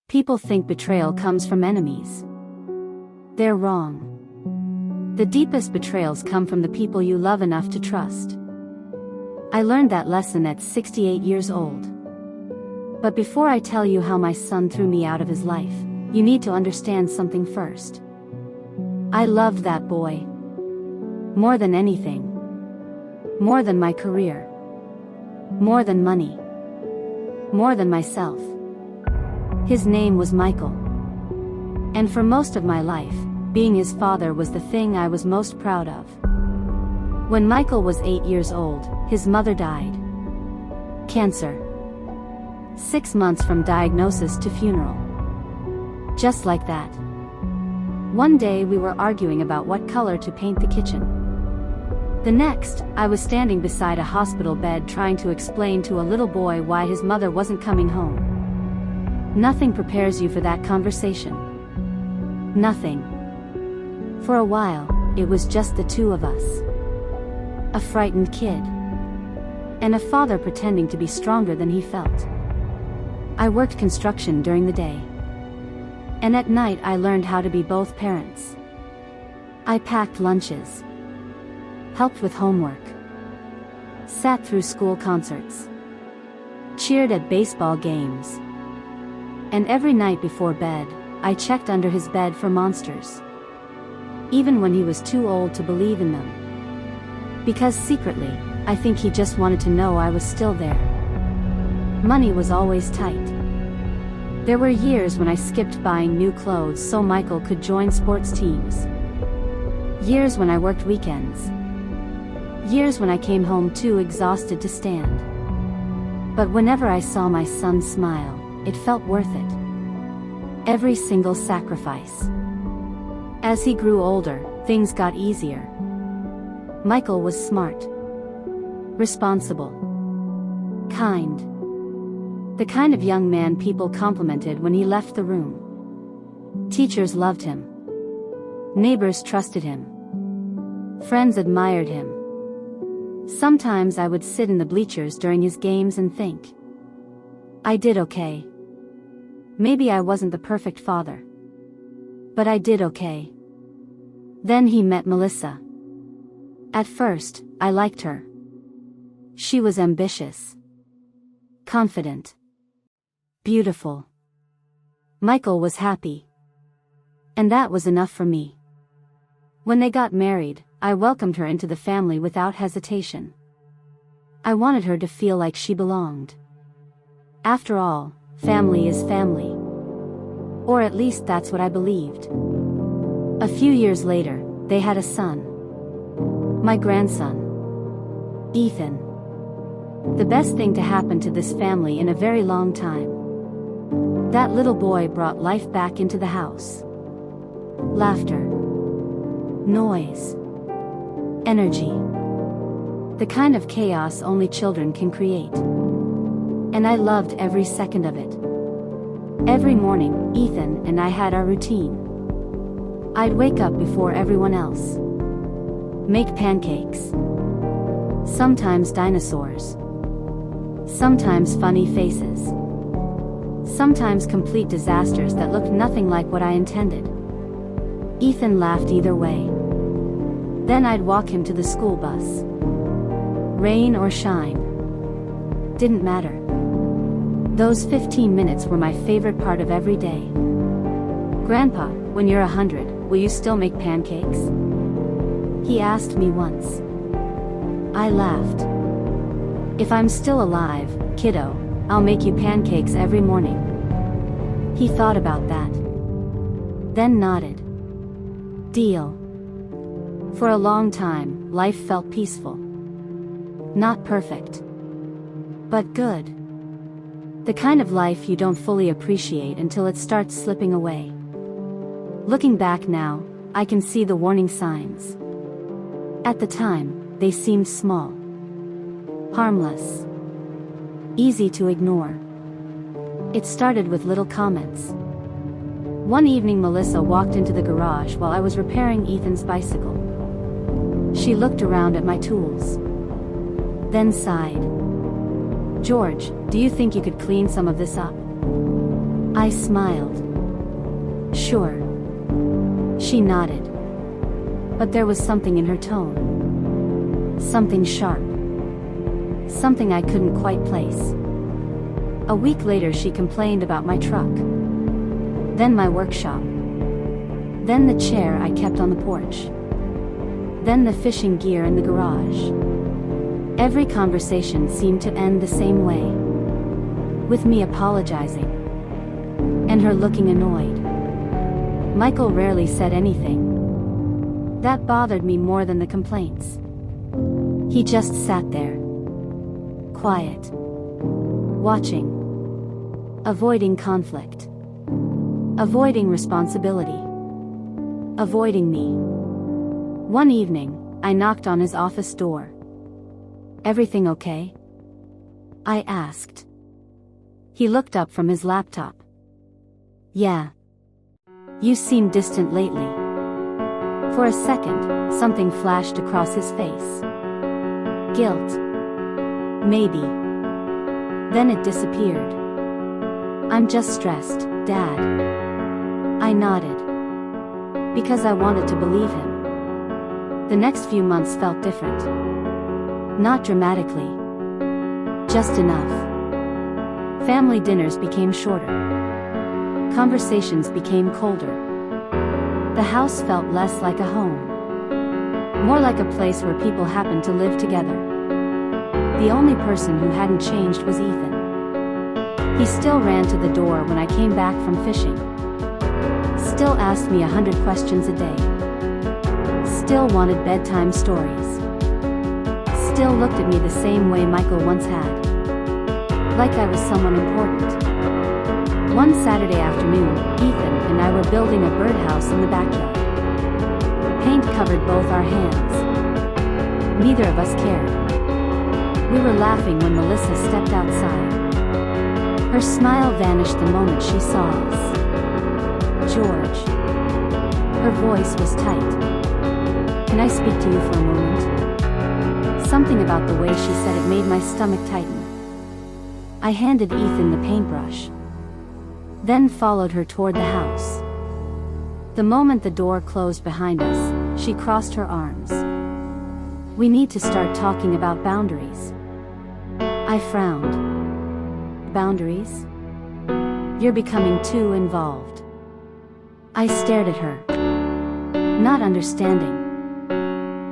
People think betrayal comes from enemies. They're wrong. The deepest betrayals come from the people you love enough to trust. I learned that lesson at 68 years old. But before I tell you how my son threw me out of his life, you need to understand something first. I loved that boy. More than anything. More than my career. More than money. More than myself. His name was Michael. And for most of my life, being his father was the thing I was most proud of. When Michael was 8 years old, his mother died. Cancer. 6 months from diagnosis to funeral. Just like that. One day we were arguing about what color to paint the kitchen. The next, I was standing beside a hospital bed trying to explain to a little boy why his mother wasn't coming home. Nothing prepares you for that conversation. Nothing. For a while, it was just the two of us. A frightened kid. And a father pretending to be stronger than he felt. I worked construction during the day. And at night I learned how to be both parents. I packed lunches. Helped with homework. Sat through school concerts. Cheered at baseball games. And every night before bed, I checked under his bed for monsters. Even when he was too old to believe in them. Because secretly, I think he just wanted to know I was still there. Money was always tight. There were years when I skipped buying new clothes so Michael could join sports teams. Years when I worked weekends. Years when I came home too exhausted to stand. But whenever I saw my son smile, it felt worth it. Every single sacrifice. As he grew older, things got easier. Michael was smart. Responsible. Kind. The kind of young man people complimented when he left the room. Teachers loved him. Neighbors trusted him. Friends admired him. Sometimes I would sit in the bleachers during his games and think, I did okay. Maybe I wasn't the perfect father. But I did okay. Then he met Melissa. At first, I liked her. She was ambitious. Confident. Beautiful. Michael was happy. And that was enough for me. When they got married, I welcomed her into the family without hesitation. I wanted her to feel like she belonged. After all, family is family. Or at least that's what I believed. A few years later, they had a son. My grandson. Ethan. The best thing to happen to this family in a very long time. That little boy brought life back into the house. Laughter. Noise. Energy. The kind of chaos only children can create. And I loved every second of it. Every morning, Ethan and I had our routine. I'd wake up before everyone else. Make pancakes. Sometimes dinosaurs. Sometimes funny faces. Sometimes complete disasters that looked nothing like what I intended. Ethan laughed either way. Then I'd walk him to the school bus. Rain or shine. Didn't matter. Those 15 minutes were my favorite part of every day. Grandpa, when you're 100, will you still make pancakes? He asked me once. I laughed. If I'm still alive, kiddo, I'll make you pancakes every morning. He thought about that. Then nodded. Deal. For a long time, life felt peaceful. Not perfect. But good. The kind of life you don't fully appreciate until it starts slipping away. Looking back now, I can see the warning signs. At the time, they seemed small. Harmless. Easy to ignore. It started with little comments. One evening Melissa walked into the garage while I was repairing Ethan's bicycle. She looked around at my tools. Then sighed. George, do you think you could clean some of this up? I smiled. Sure. She nodded. But there was something in her tone. Something sharp. Something I couldn't quite place. A week later she complained about my truck. Then my workshop. Then the chair I kept on the porch. Then the fishing gear in the garage. Every conversation seemed to end the same way. With me apologizing. And her looking annoyed. Michael rarely said anything. That bothered me more than the complaints. He just sat there. Quiet. Watching. Avoiding conflict. Avoiding responsibility. Avoiding me. One evening, I knocked on his office door. "Everything okay?" I asked. He looked up from his laptop. "Yeah. You seem distant lately." For a second, something flashed across his face. Guilt. Maybe. Then it disappeared. "I'm just stressed, Dad." I nodded. Because I wanted to believe him. The next few months felt different. Not dramatically. Just enough. Family dinners became shorter. Conversations became colder. The house felt less like a home. More like a place where people happened to live together. The only person who hadn't changed was Ethan. He still ran to the door when I came back from fishing. Still asked me 100 questions a day. Still wanted bedtime stories. Still looked at me the same way Michael once had. Like I was someone important. One Saturday afternoon, Ethan and I were building a birdhouse in the backyard. Paint covered both our hands. Neither of us cared. We were laughing when Melissa stepped outside. Her smile vanished the moment she saw us. "George." Her voice was tight. "Can I speak to you for a moment?" Something about the way she said it made my stomach tighten. I handed Ethan the paintbrush. Then followed her toward the house. The moment the door closed behind us, she crossed her arms. "We need to start talking about boundaries." I frowned. "Boundaries? You're becoming too involved." I stared at her. Not understanding.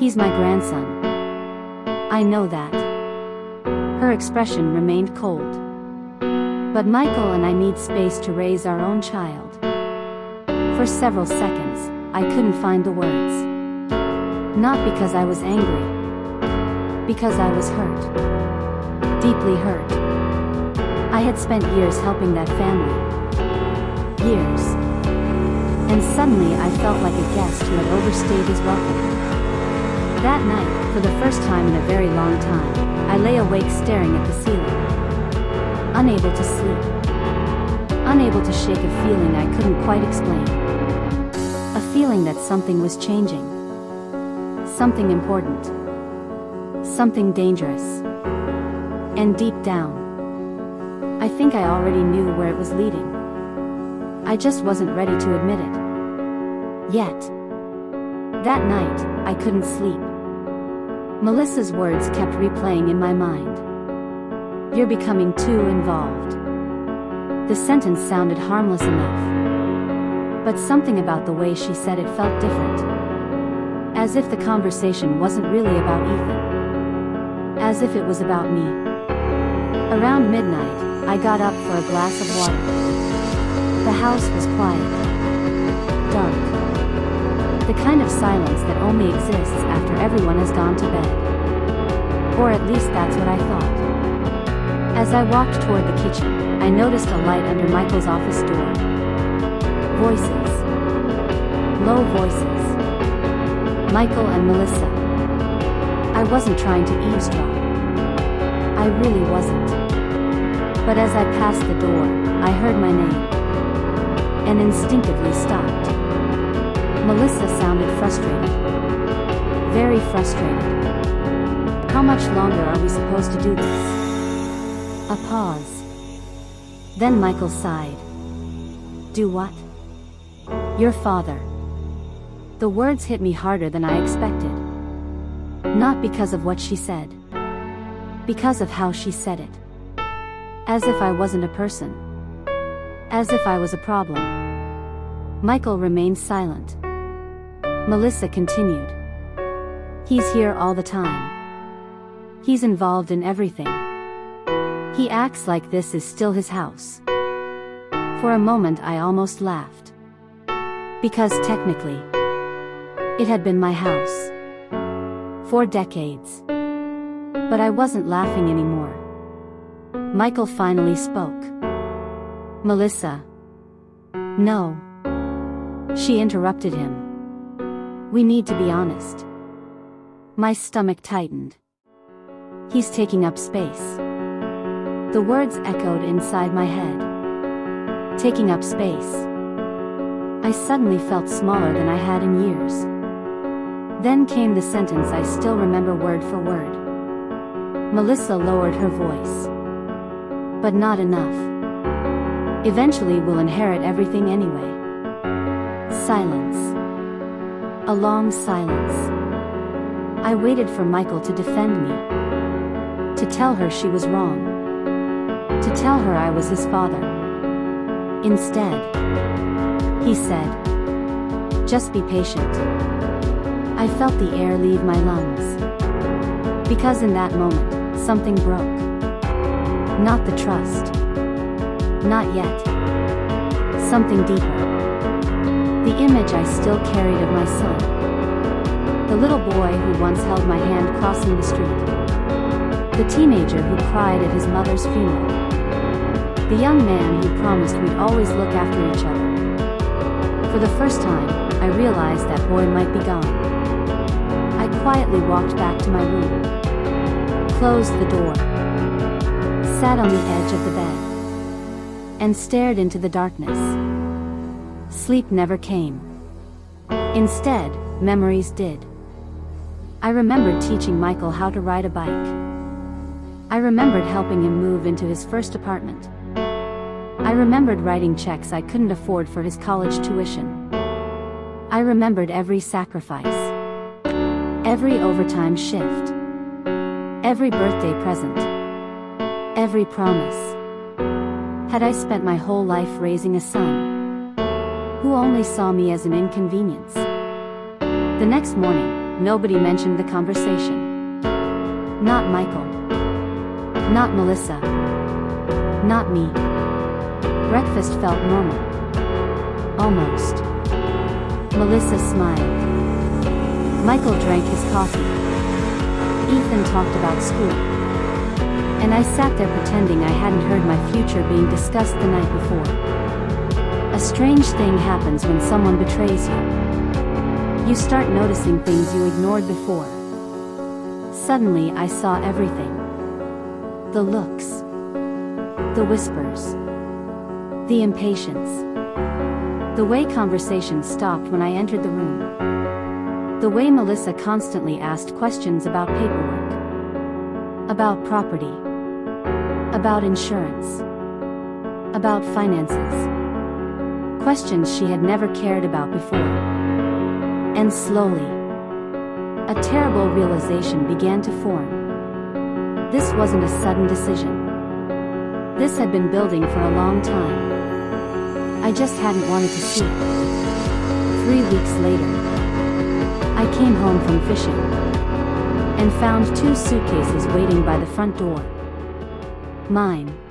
"He's my grandson." "I know that." Her expression remained cold. "But Michael and I need space to raise our own child." For several seconds, I couldn't find the words. Not because I was angry. Because I was hurt. Deeply hurt. I had spent years helping that family. Years. And suddenly I felt like a guest who had overstayed his welcome. That night, for the first time in a very long time, I lay awake staring at the ceiling. Unable to sleep. Unable to shake a feeling I couldn't quite explain. A feeling that something was changing. Something important. Something dangerous. And deep down, I think I already knew where it was leading. I just wasn't ready to admit it. Yet. That night, I couldn't sleep. Melissa's words kept replaying in my mind. "You're becoming too involved." The sentence sounded harmless enough. But something about the way she said it felt different. As if the conversation wasn't really about Ethan. As if it was about me. Around midnight, I got up for a glass of water. The house was quiet. Dark. The kind of silence that only exists after everyone has gone to bed. Or at least that's what I thought. As I walked toward the kitchen, I noticed a light under Michael's office door. Voices. Low voices. Michael and Melissa. I wasn't trying to eavesdrop. I really wasn't. But as I passed the door, I heard my name. And instinctively stopped. Melissa sounded frustrated. Very frustrated. "How much longer are we supposed to do this?" A pause. Then Michael sighed. Do what? Your father. The words hit me harder than I expected. Not because of what she said. Because of how she said it. As if I wasn't a person. As if I was a problem. Michael remained silent. Melissa continued. He's here all the time. He's involved in everything. He acts like this is still his house. For a moment I almost laughed. Because technically, it had been my house. For decades. But I wasn't laughing anymore. Michael finally spoke. Melissa. No. She interrupted him. We need to be honest. My stomach tightened. He's taking up space. The words echoed inside my head. Taking up space. I suddenly felt smaller than I had in years. Then came the sentence I still remember word for word. Melissa lowered her voice. But not enough. Eventually we'll inherit everything anyway. Silence. A long silence. I waited for Michael to defend me. To tell her she was wrong. To tell her I was his father. Instead, he said, just be patient. I felt the air leave my lungs. Because in that moment, something broke. Not the trust. Not yet. Something deeper. The image I still carried of my son. The little boy who once held my hand crossing the street. The teenager who cried at his mother's funeral. The young man who promised we'd always look after each other. For the first time, I realized that boy might be gone. I quietly walked back to my room. Closed the door. Sat on the edge of the bed. And stared into the darkness. Sleep never came. Instead, memories did. I remembered teaching Michael how to ride a bike. I remembered helping him move into his first apartment. I remembered writing checks I couldn't afford for his college tuition. I remembered every sacrifice. Every overtime shift. Every birthday present. Every promise. Had I spent my whole life raising a son who only saw me as an inconvenience? The next morning, nobody mentioned the conversation. Not Michael. Not Melissa. Not me. Breakfast felt normal. Almost. Melissa smiled. Michael drank his coffee. Ethan talked about school. And I sat there pretending I hadn't heard my future being discussed the night before. A strange thing happens when someone betrays you. You start noticing things you ignored before. Suddenly I saw everything. The looks. The whispers. The impatience. The way conversation stopped when I entered the room. The way Melissa constantly asked questions about paperwork. About property. About insurance. About finances. Questions she had never cared about before. And slowly, a terrible realization began to form. This wasn't a sudden decision. This had been building for a long time. I just hadn't wanted to see it. 3 weeks later, I came home from fishing and found 2 suitcases waiting by the front door. Mine.